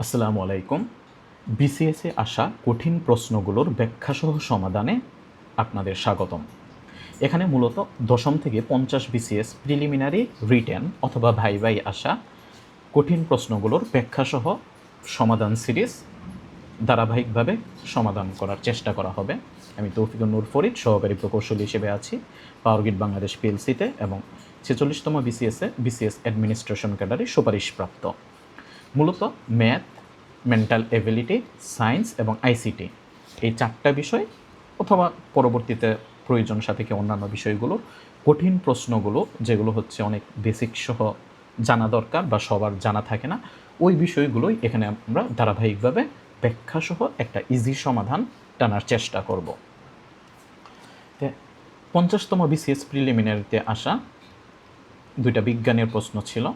আসসালামু আলাইকুম। বিসিএসে আসা কঠিন প্রশ্নগুলোর ব্যাখ্যাসহ সমাধানে আপনাদের স্বাগতম। এখানে মূলত দশম থেকে 50 বিসিএস প্রিলিমিনারি রিটেন অথবা ভাইভাই আসা কঠিন প্রশ্নগুলোর ব্যাখ্যাসহ সমাধান সিরিজ ধারাবাহিকভাবে সমাধান করার চেষ্টা করা হবে। আমি তৌফিকুর নূর ফরিদ সহকারী প্রকৌশলী হিসেবে আছি পাওয়ারগ্রিড বাংলাদেশ পিএলসিতে এবং 46তম বিসিএস অ্যাডমিনিস্ট্রেশন ক্যাডারে সুপারিশপ্রাপ্ত। মূলত ম্যাথ, মেন্টাল এবিলিটি, সায়েন্স এবং আইসিটি এই চারটা বিষয় অথবা পরবর্তীতে প্রয়োজন সাপেক্ষে অন্যান্য বিষয়গুলো কঠিন প্রশ্নগুলো যেগুলো হচ্ছে অনেক বেসিক সহ জানা দরকার বা সবার জানা থাকে না, ওই বিষয়গুলোই এখানে আমরা ধারাবাহিকভাবে ব্যাখ্যাসহ একটা ইজি সমাধান টানার চেষ্টা করব। 50তম বিসিএস প্রিলিমিনারিতে আসা দুইটা বিজ্ঞানের প্রশ্ন ছিল,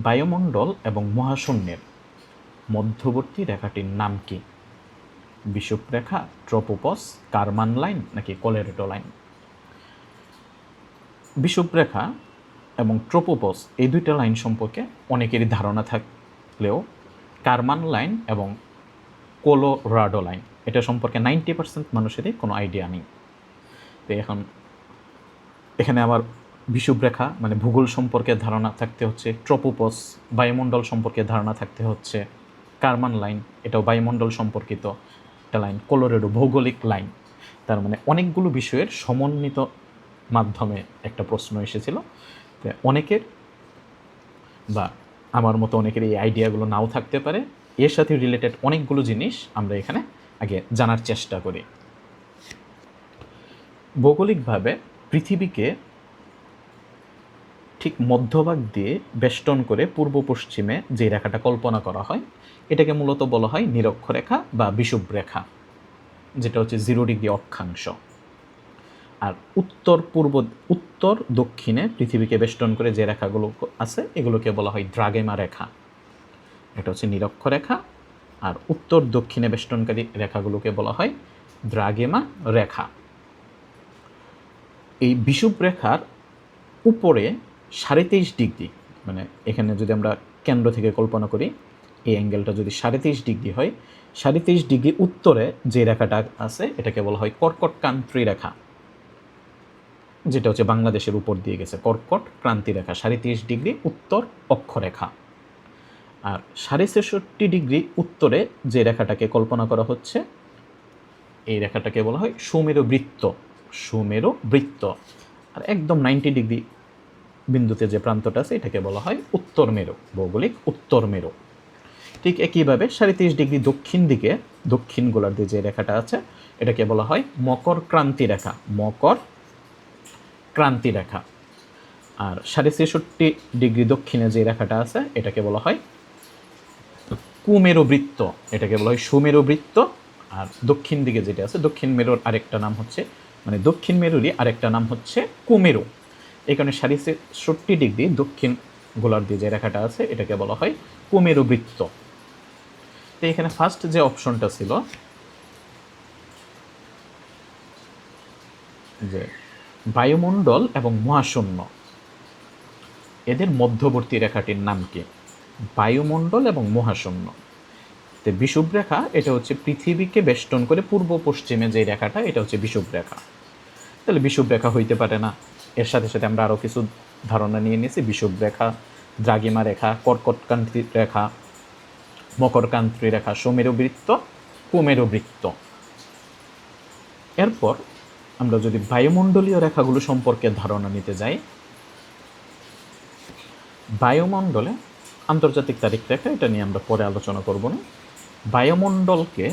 বায়ুমণ্ডল এবং মহাশূন্যের মধ্যবর্তী রেখাটির নাম কি? বিষুবরেখা, ট্রোপোপস, কারমান লাইন নাকি কোলেরেডো লাইন? বিষুবরেখা এবং ট্রোপোপস এই দুইটা লাইন সম্পর্কে অনেকেরই ধারণা থাকলেও কারমান লাইন এবং কোলোরাডো লাইন এটা সম্পর্কে 90% মানুষেরই কোনো আইডিয়া নেই। তো এখানে আবার বিষুবরেখা মানে ভূগোল সম্পর্কে ধারণা থাকতে হচ্ছে, ট্রোপোপস বায়ুমণ্ডল সম্পর্কে ধারণা থাকতে হচ্ছে, কারমান লাইন এটাও বায়ুমণ্ডল সম্পর্কিত একটা লাইন, কোলোরেডো ভৌগোলিক লাইন। তার মানে অনেকগুলো বিষয়ের সমন্বিত মাধ্যমে একটা প্রশ্ন এসেছিল। তো অনেকের বা আমার মতো অনেকের এই আইডিয়াগুলো নাও থাকতে পারে। এর সাথে রিলেটেড অনেকগুলো জিনিস আমরা এখানে আগে জানার চেষ্টা করি। ভৌগোলিকভাবে পৃথিবীকে ঠিক মধ্যভাগ দিয়ে বেষ্টন করে পূর্ব পশ্চিমে যে রেখাটা কল্পনা করা হয় এটাকে মূলত বলা হয় নিরক্ষরেখা বা বিষুবরেখা, যেটা হচ্ছে 0 ডিগ্রি অক্ষাংশ। আর উত্তর দক্ষিণে পৃথিবীকে বেষ্টন করে যে রেখাগুলো আছে এগুলোকে বলা হয় দ্রাঘিমা রেখা, এটা হচ্ছে নিরক্ষরেখা। আর উত্তর দক্ষিণে বেষ্টনকারী রেখাগুলোকে বলা হয় দ্রাঘিমা রেখা। এই বিষুবরেখার উপরে 23.5 ডিগ্রি, মানে এখানে যদি আমরা কেন্দ্র থেকে কল্পনা করি এই অ্যাঙ্গেলটা যদি 23.5 ডিগ্রি হয়, 23.5 ডিগ্রি উত্তরে যে রেখাটা আছে এটাকে বলা হয় কর্কট ক্রান্তি রেখা, যেটা হচ্ছে বাংলাদেশের উপর দিয়ে গেছে। কর্কট ক্রান্তি রেখা 33.5 ডিগ্রি উত্তর অক্ষরেখা। আর 66.5 ডিগ্রি উত্তরে যে রেখাটাকে কল্পনা করা হচ্ছে এই রেখাটাকে বলা হয় সুমেরু বৃত্ত। সুমেরু বৃত্ত। আর একদম 90 ডিগ্রি বিন্দুতে যে প্রান্তটা আছে এটাকে বলা হয় উত্তর মেরু, ভৌগোলিক উত্তর মেরু। ঠিক একইভাবে 33.5 ডিগ্রি দক্ষিণ দিকে দক্ষিণ গোলার্ধে যে রেখাটা আছে এটাকে বলা হয় মকর ক্রান্তি রেখা, মকর ক্রান্তি রেখা। আর 66.5 ডিগ্রি দক্ষিণে যে রেখাটা আছে এটাকে বলা হয় কুমেরু বৃত্ত, এটাকে বলা হয় সুমেরু বৃত্ত। আর দক্ষিণ দিকে যেটা আছে দক্ষিণ মেরুর আরেকটা নাম হচ্ছে, মানে দক্ষিণ মেরুরই আরেকটা নাম হচ্ছে কুমেরু। এই কারণে 66 ডিগ্রি দক্ষিণ গোলার্ধে যে রেখাটা আছে এটাকে বলা হয় কুমেরু বৃত্ত। তো এখানে ফার্স্ট যে অপশনটা ছিল যে বায়ুমণ্ডল এবং মহাশূন্য এদের মধ্যবর্তী রেখাটির নাম কি? বায়ুমণ্ডল এবং মহাশূন্য। তো বিষুবরেখা এটা হচ্ছে পৃথিবীকে বেষ্টন করে পূর্ব পশ্চিমে যে রেখাটা এটা হচ্ছে বিষুবরেখা। তাহলে বিষুবরেখা হইতে পারে না। এর সাথে সাথে আমরা আরও কিছু ধারণা নিয়ে নিয়েছি, বিষুবরেখা, দ্রাঘিমা রেখা, কর্কটক্রান্তি রেখা, মকরক্রান্তি রেখা, সুমেরু বৃত্ত, কুমেরু বৃত্ত। এরপর আমরা যদি বায়ুমণ্ডলীয় রেখাগুলো সম্পর্কে ধারণা নিতে যাই, বায়ুমণ্ডলে আন্তর্জাতিক তারিখ রেখা এটা নিয়ে আমরা পরে আলোচনা করব না। বায়ুমণ্ডলকে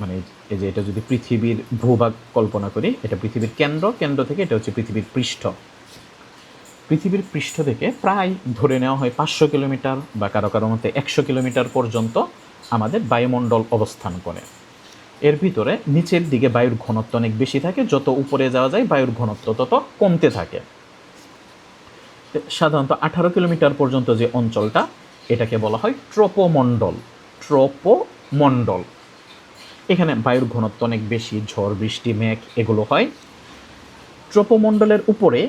মানে এই যে এটা যদি পৃথিবীর ভূভাগ কল্পনা করি, এটা পৃথিবীর কেন্দ্র থেকে এটা হচ্ছে পৃথিবীর পৃষ্ঠ। পৃথিবীর পৃষ্ঠ থেকে প্রায় ধরে নেওয়া হয় 500 কিলোমিটার বা কারো কারো মতে 100 কিলোমিটার পর্যন্ত আমাদের বায়ুমণ্ডল অবস্থান করে। এর ভিতরে নিচের দিকে বায়ুর ঘনত্ব অনেক বেশি থাকে, যত উপরে যাওয়া যায় বায়ুর ঘনত্ব তত কমতে থাকে। সাধারণত 18 কিলোমিটার পর্যন্ত যে অঞ্চলটা এটাকে বলা হয় ট্রোপোমণ্ডল। ট্রোপোমণ্ডল এখানে বায়ুর ঘনত্ব অনেক বেশি, ঝড় বৃষ্টি মেঘ এগুলো হয়। ট্রোপোমণ্ডলের উপরে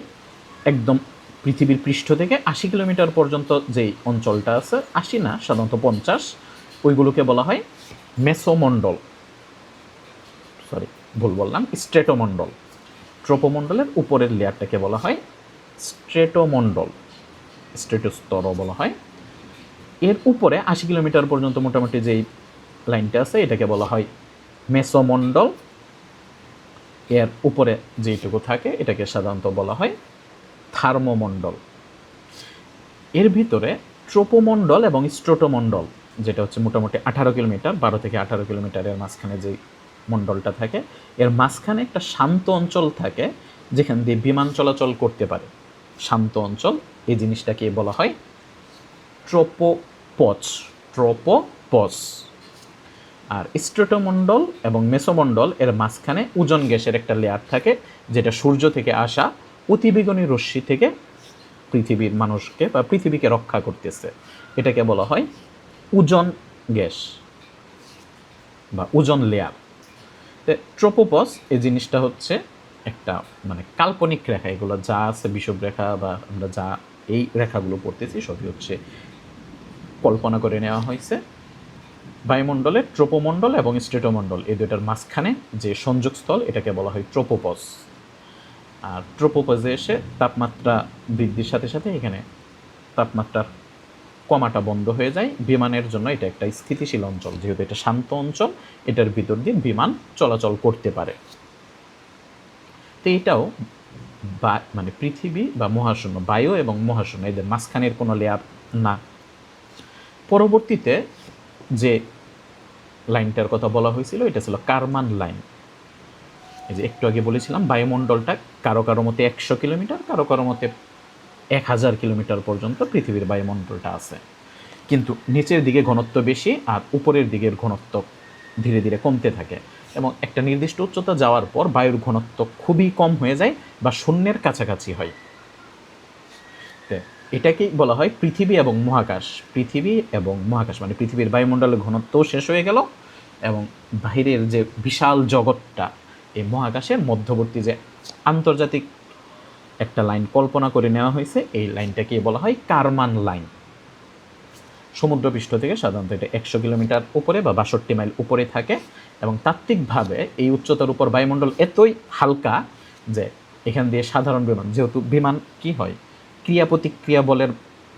একদম পৃথিবীর পৃষ্ঠ থেকে 80 কিলোমিটার পর্যন্ত যেই অঞ্চলটা আছে, 80 না সাধারণত 50, ওইগুলোকে বলা হয় মেসোমণ্ডল, সরি ভুল বললাম, স্ট্রেটোমণ্ডল। ট্রোপোমণ্ডলের উপরের লেয়ারটাকে বলা হয় স্ট্রেটোমণ্ডল, স্ট্রেটোস্তরও বলা হয়। এর উপরে 80 কিলোমিটার পর্যন্ত মোটামুটি যেই লাইনটা আছে এটাকে বলা হয় মেসোমণ্ডল। এর উপরে যেইটুকু থাকে এটাকে সাধারণত বলা হয় থার্মোমণ্ডল। এর ভিতরে ট্রোপোমণ্ডল এবং স্ট্রেটোমণ্ডল, যেটা হচ্ছে মোটামুটি 18 কিলোমিটার, 12 থেকে 18 কিলোমিটারের মাঝখানে যেই মণ্ডলটা থাকে, এর মাঝখানে একটা শান্ত অঞ্চল থাকে যেখান দিয়ে বিমান চলাচল করতে পারে। শান্ত অঞ্চল, এই জিনিসটাকে বলা হয় ট্রোপোপজ, ট্রোপোপজ। আর স্ট্রেটোমণ্ডল এবং মেসোমণ্ডল এর মাঝখানে ওজোন গ্যাসের একটা লেয়ার থাকে, যেটা সূর্য থেকে আসা অতিবেগুনি রশ্মি থেকে পৃথিবীর মানুষকে বা পৃথিবীকে রক্ষা করতেছে। এটাকে বলা হয় ওজোন গ্যাস বা ওজোন লেয়ার। তো ট্রোপোপজ এই জিনিসটা হচ্ছে একটা মানে কাল্পনিক রেখা। এগুলো যা আছে বিষুব রেখা বা আমরা যা এই রেখাগুলো পড়তেছি সবই হচ্ছে কল্পনা করে নেওয়া হয়েছে। বায়ুমণ্ডলে ট্রোপোমণ্ডল এবং স্ট্রেটোমণ্ডল এই দুটার মাঝখানে যে সংযোগস্থল এটাকে বলা হয় ট্রোপোপজ। আর ট্রোপোপজে এসে তাপমাত্রা বৃদ্ধির সাথে সাথে এখানে তাপমাত্রার কমাটা বন্ধ হয়ে যায়। বিমানের জন্য এটা একটা স্থিতিশীল অঞ্চল, যেহেতু এটা শান্ত অঞ্চল, এটার ভিতর দিয়ে বিমান চলাচল করতে পারে। তো এটাও মানে পৃথিবী বা মহাশূন্য, বায়ু এবং মহাশূন্য এদের মাঝখানের কোনো লেয়ার না। পরবর্তীতে যে লাইনটার কথা বলা হয়েছিল এটা ছিল কারমান লাইন। এই যে একটু আগে বলেছিলাম বায়ুমণ্ডলটা কারো কারো মতে 100 কিলোমিটার, কারো কারো মতে 1000 কিলোমিটার পর্যন্ত পৃথিবীর বায়ুমণ্ডলটা আছে। কিন্তু নিচের দিকে ঘনত্ব বেশি আর উপরের দিকের ঘনত্ব ধীরে ধীরে কমতে থাকে, এবং একটা নির্দিষ্ট উচ্চতা যাওয়ার পর বায়ুর ঘনত্ব খুবই কম হয়ে যায় বা শূন্যের কাছাকাছি হয়। এটাকেই বলা হয় পৃথিবী এবং মহাকাশ। পৃথিবী এবং মহাকাশ মানে পৃথিবীর বায়ুমণ্ডলের ঘনত্বও শেষ হয়ে গেল, এবং বাহিরের যে বিশাল জগৎটা, এই মহাকাশের মধ্যবর্তী যে আন্তর্জাতিক একটা লাইন কল্পনা করে নেওয়া হয়েছে, এই লাইনটাকে বলা হয় কারমান লাইন। সমুদ্রপৃষ্ঠ থেকে সাধারণত এটা 100 কিলোমিটার উপরে বা 62 মাইল উপরে থাকে, এবং তাত্ত্বিকভাবে এই উচ্চতার উপর বায়ুমণ্ডল এতই হালকা যে এখান দিয়ে সাধারণ বিমান, যেহেতু বিমান কি হয় ক্রিয়া প্রতিক্রিয়া বলের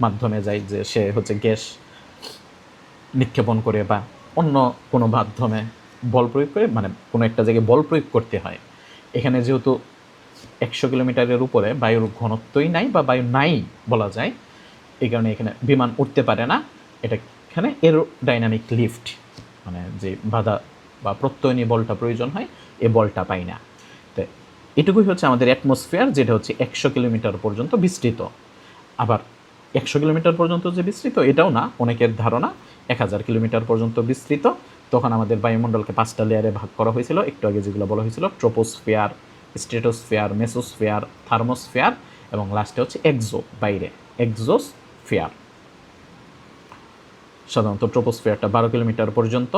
মাধ্যমে যায়, যে সে হচ্ছে গ্যাস নিক্ষেপণ করে বা অন্য কোনো মাধ্যমে বল প্রয়োগ করে, মানে কোনো একটা জায়গায় বল প্রয়োগ করতে হয়। এখানে যেহেতু 100 কিলোমিটারের উপরে বায়ুর ঘনত্বই নাই বা বায়ু নাই বলা যায়, এই কারণে এখানে বিমান উঠতে পারে না। এটা এখানে এরোডাইনামিক লিফট মানে যে বাধা বা প্রত্যয়নী বলটা প্রয়োজন হয়, এই বলটা পাই না। তো এটুকুই হচ্ছে আমাদের অ্যাটমসফিয়ার, যেটা হচ্ছে 100 কিলোমিটার পর্যন্ত বিস্তৃত। আবার 100 কিলোমিটার পর্যন্ত যে বিস্তৃত এটাও না, অনেকের ধারণা 1000 কিলোমিটার পর্যন্ত বিস্তৃত। তখন আমাদের বায়ুমণ্ডলকে 5টা লেয়ারে ভাগ করা হয়েছিল, একটু আগে যেগুলো বলা হয়েছিল, ট্রোপোস্ফিয়ার, স্ট্রেটোস্ফিয়ার, মেসোস্ফিয়ার, থার্মোস্ফিয়ার, এবং লাস্টে হচ্ছে এক্সো, বাইরে, এক্সোস্ফিয়ার। সাধারণত ট্রোপোস্ফিয়ারটা 12 কিলোমিটার পর্যন্ত,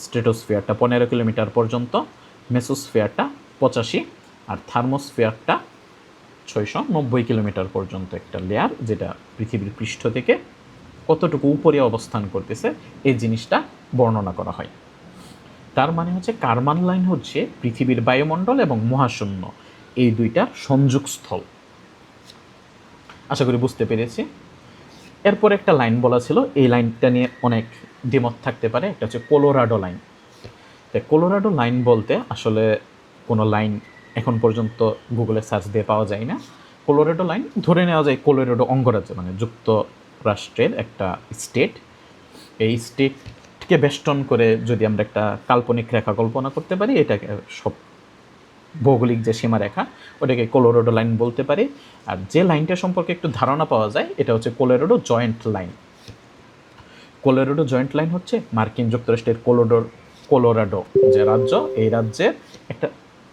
স্ট্রেটোস্ফিয়ারটা 15 কিলোমিটার পর্যন্ত, মেসোস্ফিয়ারটা 85, আর থার্মোস্ফিয়ারটা 690 কিলোমিটার পর্যন্ত একটা লেয়ার, যেটা পৃথিবীর পৃষ্ঠ থেকে কতটুকু উপরে অবস্থান করতেছে এই জিনিসটা বর্ণনা করা হয়। তার মানে হচ্ছে কারমান লাইন হচ্ছে পৃথিবীর বায়ুমণ্ডল এবং মহাশূন্য এই দুইটার সংযোগস্থল। আশা করি বুঝতে পেরেছি। এরপর একটা লাইন বলা ছিল, এই লাইনটা নিয়ে অনেক দ্বিমত থাকতে পারে, একটা হচ্ছে কোলোরাডো লাইন। তো কোলোরাডো লাইন বলতে আসলে কোনো লাইন এখন পর্যন্ত গুগলে সার্চ দিয়ে পাওয়া যায় না। কোলোরাডো লাইন ধরে নেওয়া যায় কোলোরাডো অঙ্গরাজ্য মানে যুক্তরাষ্ট্রের একটা স্টেট। এই স্টেটকে বেষ্টন করে যদি আমরা একটা কাল্পনিক রেখা কল্পনা করতে পারি, এটাকে সব ভৌগোলিক যে সীমারেখা ওটাকে কোলোরাডো লাইন বলতে পারি। আর যে লাইনটা সম্পর্কে একটু ধারণা পাওয়া যায় এটা হচ্ছে কোলোরাডো জয়েন্ট লাইন। কোলোরাডো জয়েন্ট লাইন হচ্ছে মার্কিন যুক্তরাষ্ট্রের কোলোরাডো যে রাজ্য, এই রাজ্যের একটা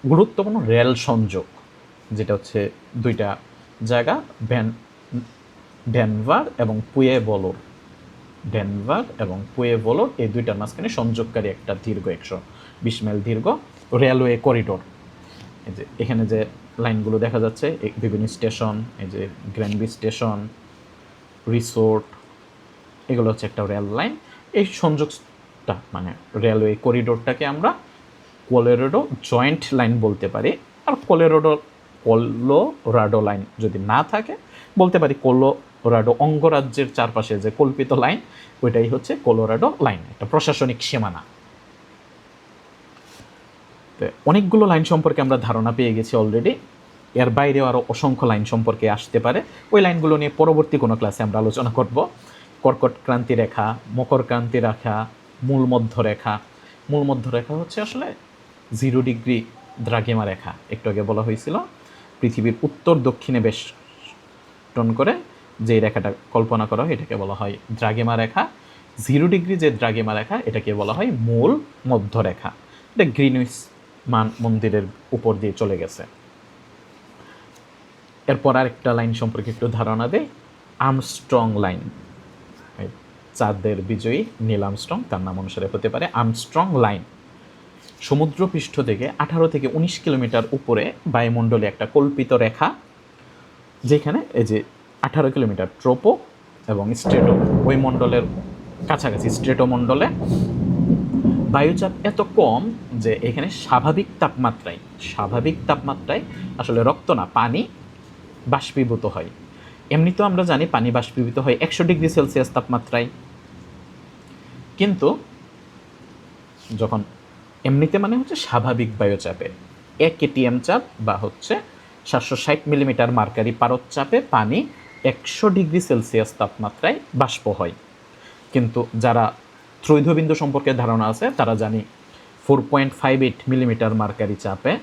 গুরুত্বপূর্ণ রেল সংযোগ, যেটা হচ্ছে দুইটা জায়গা, ডেনভার এবং পুয়েবলো। ডেনভার এবং পুয়েবলো এই দুইটার মাঝখানে সংযোগকারী একটা দীর্ঘ 120 মাইল দীর্ঘ রেলওয়ে করিডোর। এই যে এখানে যে লাইনগুলো দেখা যাচ্ছে বিভিন্ন স্টেশন, এই যে গ্র্যান্ডবি স্টেশন, রিসোর্ট, এগুলো হচ্ছে একটা রেল লাইন। এই সংযোগটা মানে রেলওয়ে করিডোরটাকে আমরা কোলোরাডো জয়েন্ট লাইন বলতে পারি। আর কোলোরাডো লাইন যদি না থাকে বলতে পারি কোলোরাডো অঙ্গরাজ্যের চারপাশে যে কল্পিত লাইন, ওইটাই হচ্ছে কোলোরাডো লাইন, একটা প্রশাসনিক সীমানা। তো অনেকগুলো লাইন সম্পর্কে আমরা ধারণা পেয়ে গেছি অলরেডি। এর বাইরেও আরও অসংখ্য লাইন সম্পর্কে আসতে পারে, ওই লাইনগুলো নিয়ে পরবর্তী কোনো ক্লাসে আমরা আলোচনা করব। কর্কট ক্রান্তি রেখা, মকর ক্রান্তি রেখা, মূল মধ্যরেখা। মূল মধ্যরেখা হচ্ছে আসলে 0 ডিগ্রি দ্রাঘিমা রেখা, একটু আগে বলা হয়েছিল। পৃথিবীর উত্তর দক্ষিণে বেষ্টন করে যে রেখাটা কল্পনা করা হয় এটাকে বলা হয় দ্রাঘিমা রেখা। 0 ডিগ্রি যে দ্রাঘিমা রেখা এটাকে বলা হয় মূল মধ্যরেখা। এটা গ্রিনউইচ মন্দিরের উপর দিয়ে চলে গেছে। এরপর আরেকটা লাইন সম্পর্কে একটু ধারণা দেয়, আর্মস্ট্রং লাইন। চাঁদের বিজয়ী নীল আর্মস্ট্রং, তার নাম অনুসারে হতে পারে আর্মস্ট্রং লাইন। সমুদ্রপৃষ্ঠ থেকে 18 থেকে 19 কিলোমিটার উপরে বায়ুমণ্ডলে একটা কল্পিত রেখা, যেখানে এই যে 18 কিলোমিটার ট্রোপো এবং স্ট্রেটো, ওই মণ্ডলের কাছাকাছি স্ট্রেটো মণ্ডলে বায়ুচাপ এত কম যে এখানে স্বাভাবিক তাপমাত্রায় আসলে রক্ত না, পানি বাষ্পীভূত হয়। এমনি তো আমরা জানি পানি বাষ্পীভূত হয় 100 ডিগ্রি সেলসিয়াস তাপমাত্রায়, কিন্তু যখন এমনিতে মানে হচ্ছে স্বাভাবিক বায়ুচাপে 1 ATM চাপ বা হচ্ছে 760 মিলিমিটার মার্কারি পারদ চাপে পানি 100 ডিগ্রি সেলসিয়াস তাপমাত্রায় বাষ্প হয়। কিন্তু যারা ত্রৈধবিন্দু সম্পর্কে ধারণা আছে তারা জানি 4.58 মিলিমিটার মার্কারি চাপে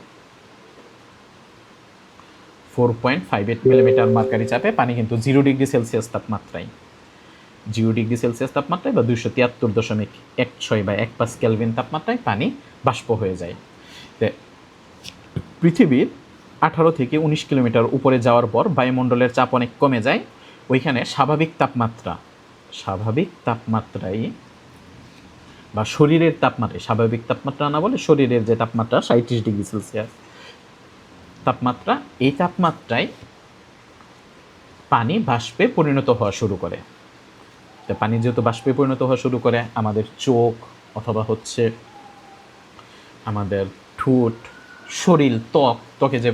4.58 মিলিমিটার মার্কারি চাপে পানি কিন্তু 0 ডিগ্রি সেলসিয়াস তাপমাত্রায় 0 ডিগ্রি সেলসিয়াস তাপমাত্রায় বা 273.16 বা 1 কেলভিন তাপমাত্রায় পানি বাষ্প হয়ে যায়। পৃথিবীর 18 থেকে 19 কিলোমিটার উপরে যাওয়ার পর বায়ুমণ্ডলের চাপ অনেক কমে যায়। ওইখানে স্বাভাবিক তাপমাত্রায় বা শরীরের তাপমাত্রায়, স্বাভাবিক তাপমাত্রা না বলে শরীরের যে তাপমাত্রা 37 ডিগ্রি সেলসিয়াস তাপমাত্রা, এই তাপমাত্রায় পানি বাষ্পে পরিণত হওয়া শুরু করে। তো পানি যেহেতু বাষ্পে পরিণত হওয়া শুরু করে, আমাদের চোখ অথবা হচ্ছে আমাদের ঠোঁট, শরীর, ত্বকে যে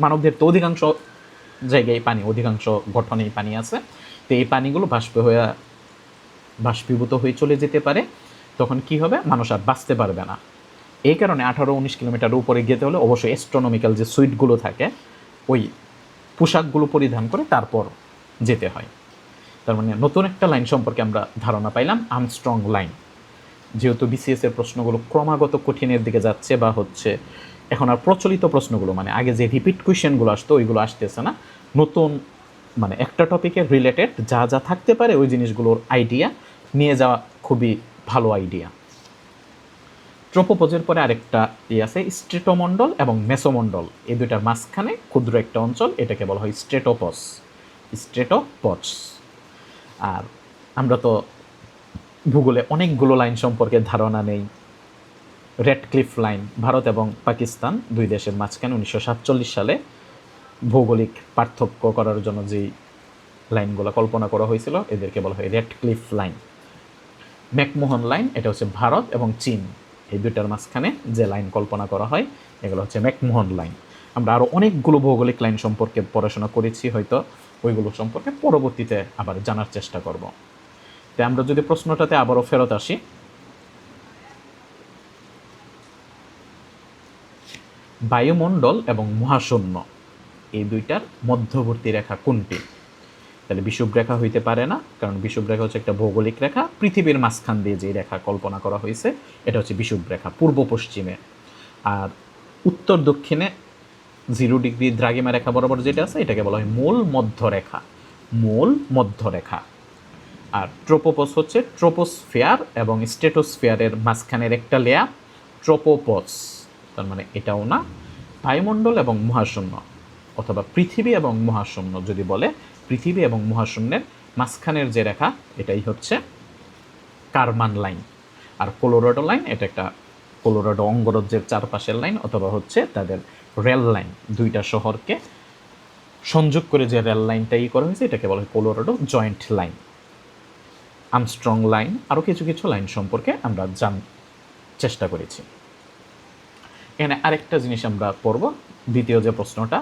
মানবদের তো অধিকাংশ জায়গায় পানি, অধিকাংশ গঠনেই পানি আছে, তো এই পানিগুলো বাষ্পীভূত হয়ে চলে যেতে পারে। তখন কি হবে, মানুষ আর বাঁচতে পারবে না। এই কারণে 18-19 কিলোমিটার উপরে যেতে হলে অবশ্যই অ্যাস্ট্রোনমিক্যাল যে সুইটগুলো থাকে ওই পোশাকগুলো পরিধান করে তারপর যেতে হয়। তার মানে নতুন একটা লাইন সম্পর্কে আমরা ধারণা পাইলাম, আর্মস্ট্রং লাইন। যেহেতু বিসিএস এর প্রশ্নগুলো ক্রমাগত কঠিনের দিকে যাচ্ছে বা হচ্ছে এখন আর প্রচলিত প্রশ্নগুলো মানে আগে যে রিপিট কোয়েশ্চেনগুলো আসতো ওইগুলো আসতেছে না, নতুন মানে একটা টপিকের রিলেটেড যা যা থাকতে পারে ওই জিনিসগুলোর আইডিয়া নিয়ে যাওয়া খুবই ভালো আইডিয়া। ট্রোপোপজের পরে আরেকটা আছে স্ট্রেটোমণ্ডল এবং মেসোমণ্ডল, এই দুইটার মাঝখানে ক্ষুদ্র একটা অঞ্চল, এটাকে বলা হয় স্ট্রেটোপজ। আর আমরা তো ভূগোলে অনেকগুলো লাইন সম্পর্কে ধারণা নেই। রেডক্লিফ লাইন, ভারত এবং পাকিস্তান দুই দেশের মাঝখানে 1947 সালে ভৌগোলিক পার্থক্য করার জন্য যেই লাইনগুলো কল্পনা করা হয়েছিল এদেরকে বলা হয় রেডক্লিফ লাইন। ম্যাকমোহন লাইন, এটা হচ্ছে ভারত এবং চীন এই দুইটার মাঝখানে যে লাইন কল্পনা করা হয় এগুলো হচ্ছে ম্যাকমোহন লাইন। আমরা আরও অনেকগুলো ভৌগোলিক লাইন সম্পর্কে পড়াশোনা করেছি, হয়তো ওইগুলো সম্পর্কে পরবর্তীতে আবার জানার চেষ্টা করব। তাই আমরা যদি প্রশ্নটাতে আবারও ফেরত আসি, বায়ুমণ্ডল এবং মহাশূন্য এই দুইটার মধ্যবর্তী রেখা কোনটি? তাহলে বিষুবরেখা হইতে পারে না, কারণ বিষুবরেখা হচ্ছে একটা ভৌগোলিক রেখা, পৃথিবীর মাঝখান দিয়ে যে রেখা কল্পনা করা হয়েছে এটা হচ্ছে বিষুবরেখা পূর্ব পশ্চিমে। আর উত্তর দক্ষিণে 0 ডিগ্রি দ্রাঘিমা রেখা বরাবর যেটা আছে এটাকে বলা হয় মূল মধ্যরেখা। আর ট্রোপোপজ হচ্ছে ট্রোপোস্ফিয়ার এবং স্ট্রেটোস্ফিয়ারের মাঝখানের একটা লেয়ার ট্রোপোপজ, তার মানে এটাও না। বায়ুমণ্ডল এবং মহাশূন্য অথবা পৃথিবী এবং মহাশূন্য যদি বলে, পৃথিবী এবং মহাশূন্যের মাঝখানের যে রেখা এটাই হচ্ছে কারমান লাইন। আর কোলোরাডো লাইন, এটা একটা কোলোরাডো অঙ্গরাজ্যের চারপাশের লাইন অথবা হচ্ছে তাদের রেল লাইন, দুইটা শহরকে সংযোগ করে যে রেল লাইনটাই করা হয়েছে এটাকে বলা হয় কোলোরাডো জয়েন্ট লাইন। আর্মস্ট্রং লাইন, আরও কিছু কিছু লাইন সম্পর্কে আমরা চেষ্টা করেছি। এখানে আরেকটা জিনিস আমরা পড়ব, দ্বিতীয় যে প্রশ্নটা,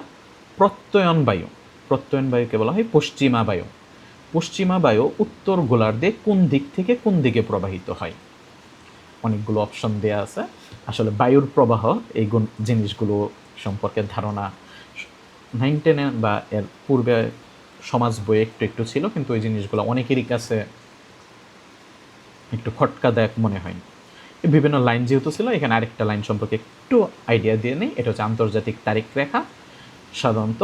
প্রত্যয়ন বায়ু। প্রত্যয়ন বায়ুকে বলা হয় পশ্চিমা বায়ু। পশ্চিমা বায়ু উত্তর গোলার্ধে কোন দিক থেকে কোন দিকে প্রবাহিত হয়? অনেকগুলো অপশন দেওয়া আছে। আসলে বায়ুর প্রবাহ এই জিনিসগুলো সম্পর্কে ধারণা 9-10 বা এর পূর্বে সমাজ বইয়ে একটু একটু ছিল, কিন্তু ওই জিনিসগুলো অনেকেরই কাছে একটু খটকাদায়ক মনে হয়। বিভিন্ন লাইন যেহেতু ছিল, এখানে আরেকটা লাইন সম্পর্কে একটু আইডিয়া দিয়ে নেই। এটা হচ্ছে আন্তর্জাতিক তারিখ রেখা, সাধারণত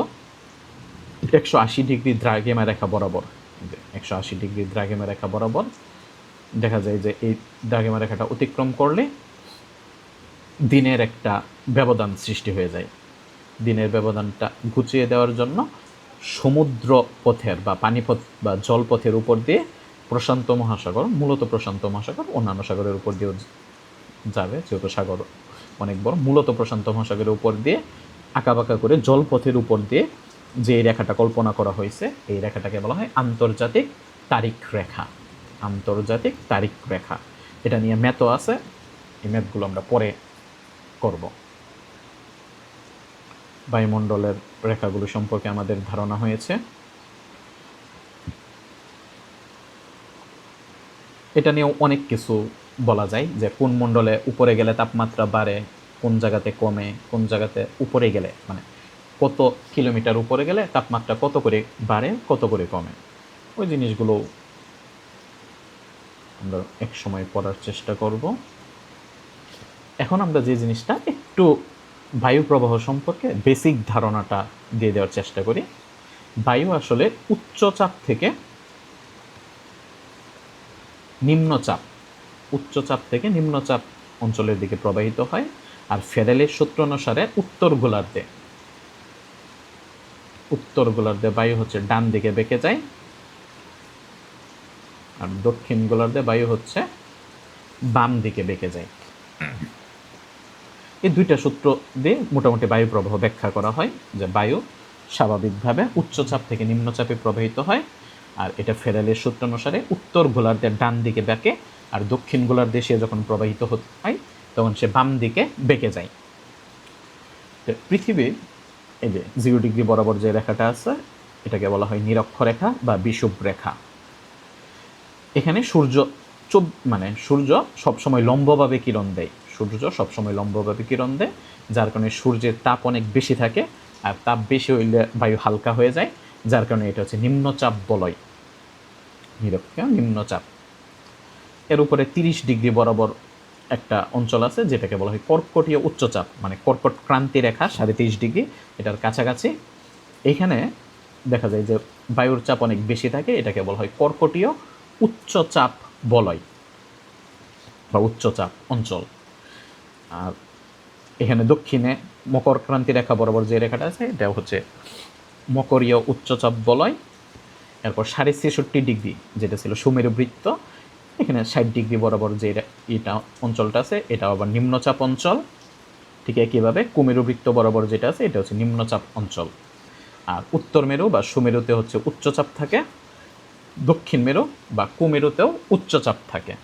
180 ডিগ্রি দ্রাঘিমা রেখা বরাবর। 180 ডিগ্রি দ্রাঘিমা রেখা বরাবর দেখা যায় যে এই দ্রাঘিমা রেখাটা অতিক্রম করলে দিনের একটা ব্যবধান সৃষ্টি হয়ে যায়। দিনের ব্যবধানটা ঘুচিয়ে দেওয়ার জন্য সমুদ্র পথের বা পানিপথ বা জলপথের উপর দিয়ে প্রশান্ত মহাসাগর, মূলত প্রশান্ত মহাসাগর, অন্যান্য সাগরের উপর দিয়েও যাবে যেহেতু সাগর অনেক বড়, মূলত প্রশান্ত মহাসাগরের উপর দিয়ে আঁকাবাঁকা করে জলপথের উপর দিয়ে যে রেখাটা কল্পনা করা হয়েছে, এই রেখাটাকে বলা হয় আন্তর্জাতিক তারিখ রেখা। আন্তর্জাতিক তারিখ রেখা, এটা নিয়ে ম্যাথও আছে, এই ম্যাথগুলো আমরা পরে করব। বায়ুমণ্ডলের রেখাগুলো সম্পর্কে আমাদের ধারণা হয়েছে। এটা নিয়েও অনেক কিছু বলা যায়, যে কোন মণ্ডলে উপরে গেলে তাপমাত্রা বাড়ে, কোন জায়গাতে কমে, কোন জায়গাতে উপরে গেলে মানে কত কিলোমিটার উপরে গেলে তাপমাত্রা কত করে বাড়ে, কত করে কমে। ওই জিনিসগুলো আমরা এক সময় পড়ার চেষ্টা করব। এখন আমরা যে জিনিসটা একটু বায়ু প্রবাহ সম্পর্কে বেসিক ধারণাটা দিয়ে দেওয়ার চেষ্টা করি। বায়ু আসলে উচ্চচাপ থেকে নিম্নচাপ, উচ্চচাপ থেকে নিম্নচাপ অঞ্চলের দিকে প্রবাহিত হয়। আর ফেরেলের সূত্র অনুসারে উত্তর গোলার্ধে বায়ু হচ্ছে ডান দিকে বেঁকে যায়, আর দক্ষিণ গোলার্ধে বায়ু হচ্ছে বাম দিকে বেঁকে যায়। এই দুইটা সূত্র দিয়ে মোটামুটি বায়ু প্রবাহ ব্যাখ্যা করা হয়, যে বায়ু স্বাভাবিকভাবে উচ্চচাপ থেকে নিম্নচাপে প্রবাহিত হয়, আর এটা ফেরেলের সূত্র অনুসারে উত্তর গোলার্ধের ডান দিকে বেঁকে, আর দক্ষিণ গোলার্ধে সে যখন প্রবাহিত হয় তখন সে বাম দিকে বেঁকে যায়। পৃথিবীর এই যে 0 ডিগ্রি বরাবর যে রেখাটা আছে, এটাকে বলা হয় নিরক্ষরেখা বা বিষুব রেখা। এখানে সূর্য সবসময় লম্বভাবে কিরণ দেয়। সূর্য সবসময় লম্বভাবে কিরণ দেয়, যার কারণে সূর্যের তাপ অনেক বেশি থাকে, আর তাপ বেশি হইলে বায়ু হালকা হয়ে যায়, যার কারণে এটা হচ্ছে নিম্নচাপ বলয়, নিম্নচাপ। এর উপরে 30 ডিগ্রি বরাবর একটা অঞ্চল আছে, যেটাকে বলা হয় কর্কটীয় উচ্চচাপ, মানে কর্কট ক্রান্তি রেখা 23.5 ডিগ্রি, এটার কাছাকাছি। এখানে দেখা যায় যে বায়ুর চাপ অনেক বেশি থাকে, এটাকে বলা হয় কর্কটীয় উচ্চচাপ বলয় বা উচ্চচাপ অঞ্চল। আর এখানে দক্ষিণে মকর ক্রান্তি রেখা বরাবর যে রেখাটা আছে, এটা হচ্ছে মকরীয় উচ্চচাপ বলয়। এরপর 63.5 ডিগ্রি যেটা ছিল সুমেরু বৃত্ত, এখানে 60 ডিগ্রি বরাবর যে এটা অঞ্চলটা আছে, এটা আবার নিম্নচাপ অঞ্চল। ঠিক একইভাবে কুমেরু বৃত্ত বরাবর যেটা আছে, এটা হচ্ছে নিম্নচাপ অঞ্চল। আর উত্তর মেরু বা সুমেরুতে হচ্ছে উচ্চচাপ থাকে, দক্ষিণ মেরু বা কুমেরুতেও উচ্চচাপ থাকে।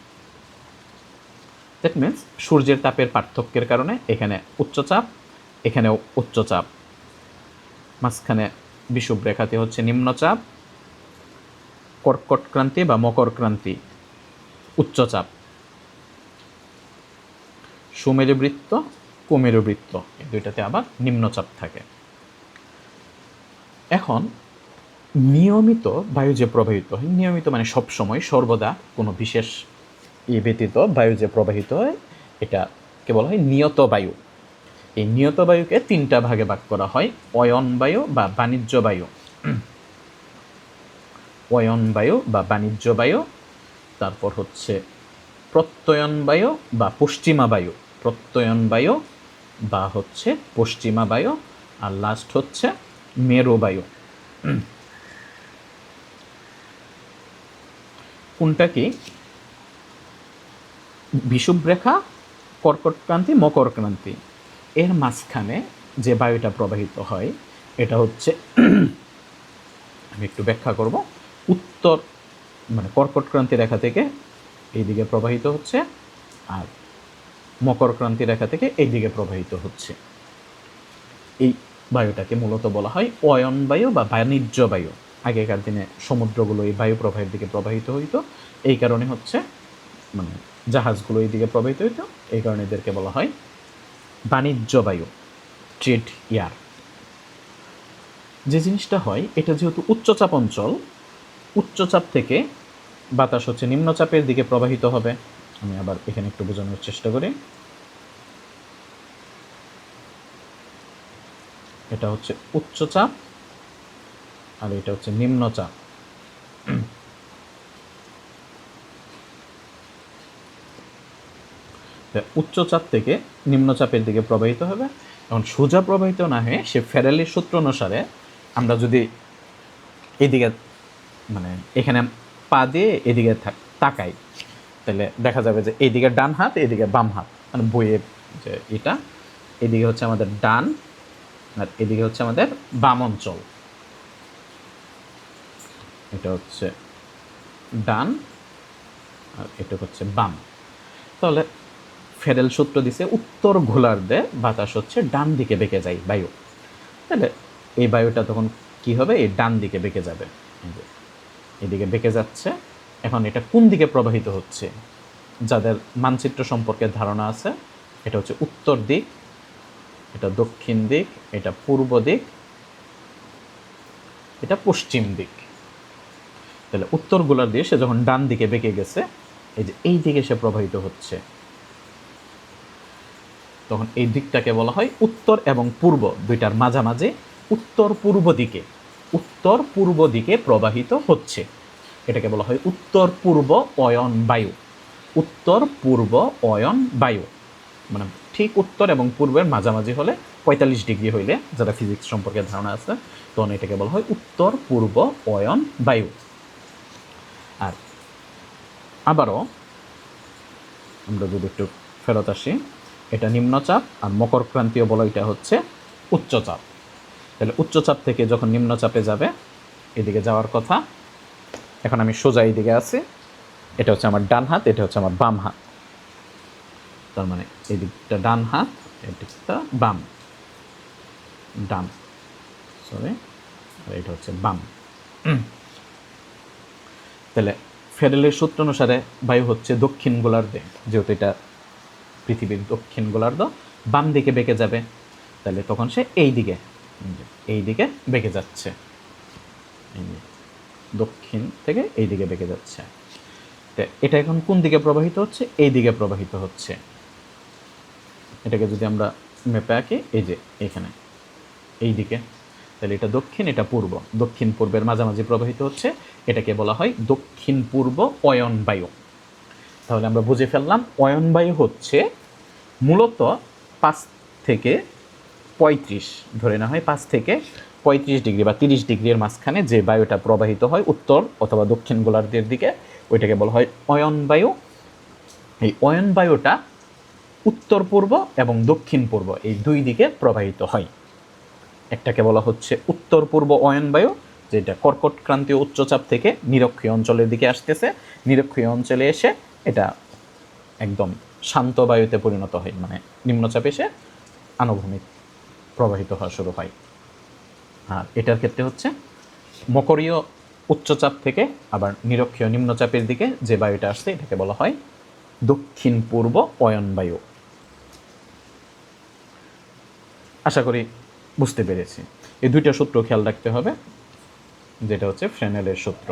দ্যাট মিনস সূর্যের তাপের পার্থক্যের কারণে এখানে উচ্চচাপ, এখানেও উচ্চচাপ, মাঝখানে বিষুব রেখাতে হচ্ছে নিম্নচাপ, কর্কট ক্রান্তি বা মকর ক্রান্তি উচ্চচাপ, সুমেরু বৃত্ত, কুমেরু বৃত্ত, এই দুইটাতে আবার নিম্নচাপ থাকে। এখন নিয়মিত বায়ু যে প্রবাহিত হয়, নিয়মিত মানে সবসময় সর্বদা কোনো বিশেষ ব্যতীত বায়ু যে প্রবাহিত হয়, এটাকে বলা হয় নিয়ত বায়ু। এই নিয়ত বায়ুকে 3টা ভাগে ভাগ করা হয়: অয়ন বায়ু বা বাণিজ্য বায়ু, অয়ন বায়ু বা বাণিজ্য বায়ু, তারপর হচ্ছে প্রত্যয়ন বায়ু বা পশ্চিমা বায়ু, প্রত্যয়ন বায়ু বা হচ্ছে পশ্চিমা বায়ু, আর লাস্ট হচ্ছে মেরু বায়ু। কোনটা কি? বিষুবরেখা, কর্কট ক্রান্তি, মকর ক্রান্তি, এর মাঝখানে যে বায়ুটা প্রবাহিত হয়, এটা হচ্ছে আমি একটু ব্যাখ্যা করব। উত্তর মানে কর্কট ক্রান্তি রেখা থেকে এই দিকে প্রবাহিত হচ্ছে, আর মকর ক্রান্তি রেখা থেকে এই দিকে প্রবাহিত হচ্ছে। এই বায়ুটাকে মূলত বলা হয় অয়ন বায়ু বা বাণিজ্য বায়ু। আগেকার দিনে সমুদ্রগুলো এই বায়ু প্রবাহের দিকে প্রবাহিত হইতো, এই কারণে হচ্ছে মানে জাহাজগুলো এই দিকে প্রবাহিত হইতো, এই কারণে এদেরকে বলা হয় বাণিজ্য বায়ু, ট্রেড এয়ার। যে জিনিসটা হয়, এটা যেহেতু উচ্চচাপ অঞ্চল, উচ্চচাপ থেকে বাতাস হচ্ছে নিম্নচাপের দিকে প্রবাহিত হবে। আমি আবার এখানে একটু বোঝানোর চেষ্টা করি। এটা হচ্ছে উচ্চচাপ আর এটা হচ্ছে নিম্নচাপ। উচ্চচাপ থেকে নিম্নচাপের দিকে প্রবাহিত হবে। এখন সোজা প্রবাহিত না হয়ে সে ফেরালির সূত্র অনুসারে আমরা যদি এদিকে মানে এখানে পা দিয়ে এদিকে তাকাই, তাহলে দেখা যাবে যে এইদিকে ডান হাত, এদিকে বাম হাত, মানে বইয়ে যে এটা এদিকে হচ্ছে আমাদের ডান আর এদিকে হচ্ছে আমাদের বাম অঞ্চল। এটা হচ্ছে ডান আর এটা হচ্ছে বাম। তাহলে ফেডেল সূত্র দিছে উত্তর গোলার্ধে বাতাস হচ্ছে ডান দিকে বেঁকে যায় বায়ু। তাহলে এই বায়ুটা তখন কি হবে, এই ডান দিকে বেঁকে যাবে, এদিকে বেঁকে যাচ্ছে। এখন এটা কোন দিকে প্রবাহিত হচ্ছে, যাদের মানচিত্র সম্পর্কে ধারণা আছে, এটা হচ্ছে উত্তর দিক, এটা দক্ষিণ দিক, এটা পূর্ব দিক, এটা পশ্চিম দিক। তাহলে উত্তর গোলার্ধে সে যখন ডান দিকে বেঁকে গেছে, এই যে এই দিকে সে প্রবাহিত হচ্ছে, তখন এই দিকটাকে বলা হয় উত্তর এবং পূর্ব দুইটার মাঝামাঝি উত্তর পূর্ব দিকে প্রবাহিত হচ্ছে। এটাকে বলা হয় উত্তর পূর্ব অয়ন বায়ু। উত্তর পূর্ব অয়ন বায়ু মানে ঠিক উত্তর এবং পূর্বের মাঝামাঝি হলে 45 ডিগ্রি হইলে, যারা ফিজিক্স সম্পর্কে ধারণা আছে, তখন এটাকে বলা হয় উত্তর পূর্ব অয়ন বায়ু। আর আবারও আমরা যদি একটু ফেরত আসি, এটা নিম্নচাপ আর মকর ক্রান্তীয় বলয়টা হচ্ছে উচ্চচাপ। তাহলে উচ্চচাপ থেকে যখন নিম্নচাপে যাবে, এদিকে যাওয়ার কথা, এখন আমি সোজা এইদিকে আছি, এটা হচ্ছে আমার ডান হাত, এটা হচ্ছে আমার বাম হাত, তার মানে এই দিকটা ডান হাত, এই দিকটা বাম, ডান সরি, আর এটা হচ্ছে বাম। তাহলে ফেডেলের সূত্র অনুসারে বায়ু হচ্ছে দক্ষিণ গোলার্ধে, যেহেতু এটা পৃথিবীর দক্ষিণ গোলার্ধ, বাম দিকে বেঁকে যাবে। তাহলে তখন সে এই দিকে বেঁকে যাচ্ছে, দক্ষিণ থেকে এই দিকে বেঁকে যাচ্ছে। তো এটা এখন কোন দিকে প্রবাহিত হচ্ছে, এই দিকে প্রবাহিত হচ্ছে। এটাকে যদি আমরা ম্যাপে আঁকি, এই যে এখানে এই দিকে, তাহলে এটা দক্ষিণ, এটা পূর্ব, দক্ষিণ পূর্বের মাঝামাঝি প্রবাহিত হচ্ছে। এটাকে বলা হয় দক্ষিণ পূর্ব অয়ন বায়ু। তাহলে আমরা বুঝে ফেললাম অয়ন বায়ু হচ্ছে মূলত 5 থেকে 35 ধরে না হয় 5 থেকে 35 ডিগ্রি বা 30 ডিগ্রির মাঝখানে যে বায়ুটা প্রবাহিত হয় উত্তর অথবা দক্ষিণ গোলার্ধের দিকে, ওইটাকে বলা হয় অয়ন বায়ু। এই অয়ন বায়ুটা উত্তর পূর্ব এবং দক্ষিণ পূর্ব এই দুই দিকে প্রবাহিত হয়। একটাকে বলা হচ্ছে উত্তর পূর্ব অয়ন বায়ু, যেটা কর্কট ক্রান্তীয় উচ্চচাপ থেকে নিরক্ষীয় অঞ্চলের দিকে আসতেছে, নিরক্ষীয় অঞ্চলে এসে এটা একদম শান্ত বায়ুতে পরিণত হয়, মানে নিম্নচাপে এসে আনুভূমিক প্রবাহিত হওয়া শুরু হয়। আর এটার ক্ষেত্রে হচ্ছে মকরীয় উচ্চচাপ থেকে আবার নিরক্ষীয় নিম্নচাপের দিকে যে বায়ুটা আসছে, এটাকে বলা হয় দক্ষিণ পূর্ব অয়ন বায়ু। আশা করি বুঝতে পেরেছি। এই দুইটা সূত্র খেয়াল রাখতে হবে, যেটা হচ্ছে ফ্রেনেলের সূত্র।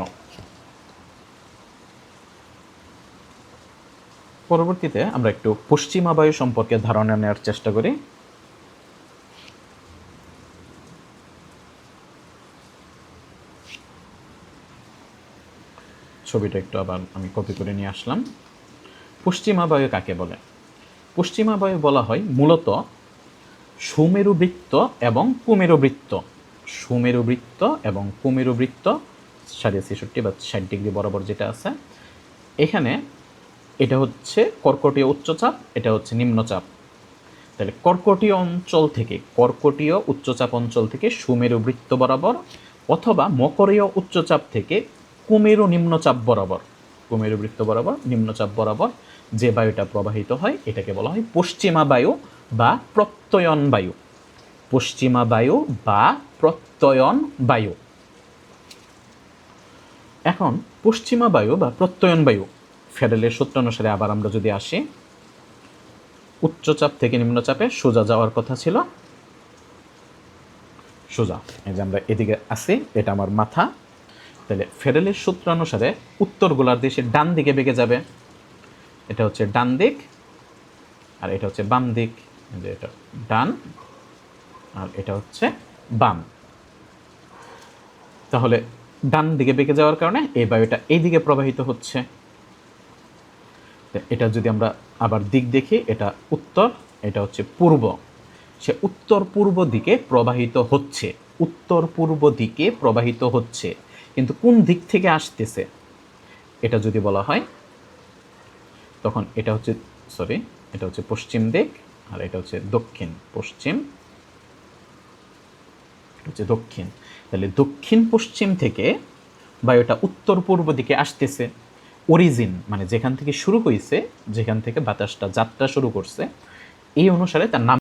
পরবর্তীতে আমরা একটু পশ্চিমা বায়ু সম্পর্কে ধারণা নেওয়ার চেষ্টা করি। ছবিটা একটু আবার আমি কপি করে নিয়ে আসলাম। পশ্চিমা বায়ু কাকে বলে? পশ্চিমা বায়ু বলা হয় মূলত সুমেরু বৃত্ত এবং কুমেরু বৃত্ত, সুমেরু বৃত্ত এবং কুমেরু বৃত্ত 66.5 বা 60 ডিগ্রি বরাবর যেটা আছে এখানে, এটা হচ্ছে কর্কটীয় উচ্চচাপ, এটা হচ্ছে নিম্নচাপ। তাহলে কর্কটীয় অঞ্চল থেকে, কর্কটীয় উচ্চচাপ অঞ্চল থেকে সুমেরু বৃত্ত বরাবর, অথবা মকরীয় উচ্চচাপ থেকে কুমেরু নিম্নচাপ বরাবর, কুমেরু বৃত্ত বরাবর নিম্নচাপ বরাবর যে বায়ুটা প্রবাহিত হয় এটাকে বলা হয় পশ্চিমা বায়ু বা প্রত্যয়ন বায়ু। পশ্চিমা বায়ু বা প্রত্যয়ন বায়ু। এখন পশ্চিমা বায়ু বা প্রত্যয়ন বায়ু ফ্যারেলের সূত্র অনুসারে আবার আমরা যদি আসি, উচ্চচাপ থেকে নিম্নচাপে সোজা যাওয়ার কথা ছিল, সোজা। এই যে আমরা এদিকে আসি, এটা আমার মাথা, তাহলে ফ্যারেলের সূত্র অনুসারে উত্তর গোলার্ধে সে ডান দিকে বেঁকে যাবে। এটা হচ্ছে ডান দিক আর এটা হচ্ছে বাম দিক। যে এটা ডান আর এটা হচ্ছে বাম। তাহলে ডান দিকে বেঁকে যাওয়ার কারণে এই বায়ুটা এই দিকে প্রবাহিত হচ্ছে। এটা যদি আমরা আবার দিক দেখি, এটা উত্তর, এটা হচ্ছে পূর্ব। সে উত্তর পূর্ব দিকে প্রবাহিত হচ্ছে, উত্তর পূর্ব দিকে প্রবাহিত হচ্ছে, কিন্তু কোন দিক থেকে আসতেছে এটা যদি বলা হয় তখন এটা হচ্ছে এটা হচ্ছে পশ্চিম দিক আর এটা হচ্ছে দক্ষিণ পশ্চিম, এটা হচ্ছে দক্ষিণ। তাহলে দক্ষিণ পশ্চিম থেকে বায়ুটা উত্তর পূর্ব দিকে আসতেছে। অরিজিন মানে যেখান থেকে শুরু হয়েছে, যেখান থেকে বাতাসটা যাত্রা শুরু করছে, এই অনুসারে তার নাম